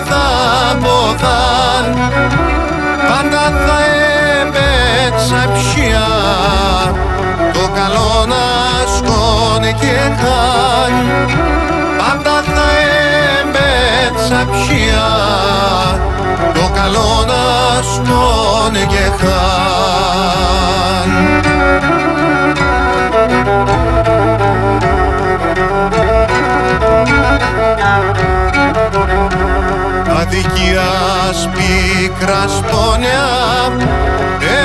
θα ποθάν, πάντα θα έπαιξα ψιά, το καλό να σκόνε και χάν, πάντα θα έπαιξα ψιά, το καλό να σκόνε και χάν. Αδικίας πίκρας πόνια,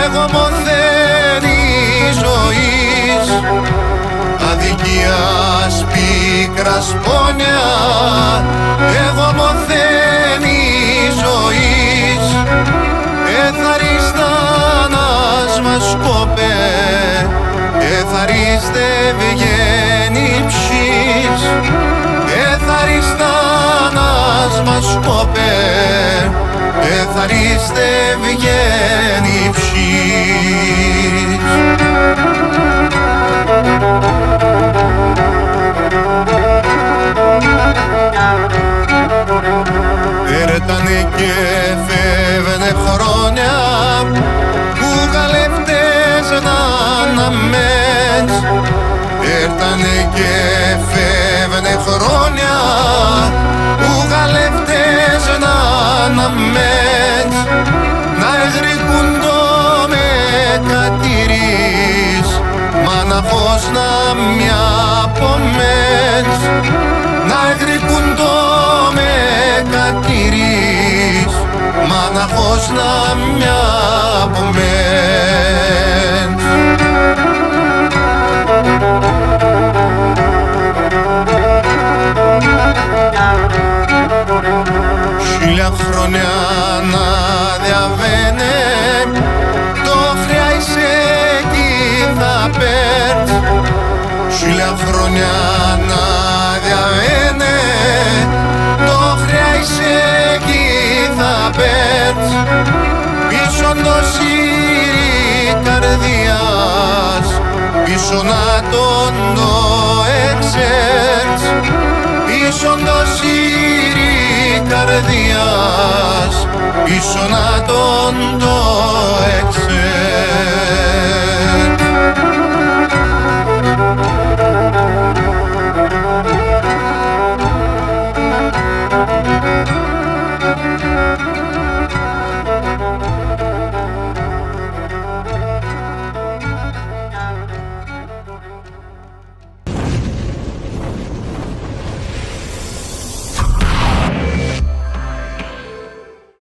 εγώ μοθαίνει ζωής. Αδικίας πίκρας πόνια, εγώ μοθαίνει ζωής. Εθαριστάνας μας κόπε, εθαρίστε βγαίνει ψής. Εθαριστάνας μας κόπε, εθαρίστε βγαίνει ψής. Έρτανε και φεύγαινε χρόνια που καλευτές να αναμένς. Έρτανε και φεύγαινε χρόνια που καλευτές να αναμένς. Να εγρικούντο με κατηρείς, μα να φως να μια απομένς. Να εγρικούντο με κατηρείς, μα να φως να μια απομένς. Χίλια χρόνια να διαβαίνε, το χρειάζεσαι εκεί θα πέρτ. Χίλια χρόνια να διαβαίνε, το χρειάζεσαι εκεί θα πέρτ. Πίσω το σύρι καρδιάς, πίσω να τον το εξέρτς. Πίσω το σύρι καρδιάς, πίσω να τον το εξέρτς.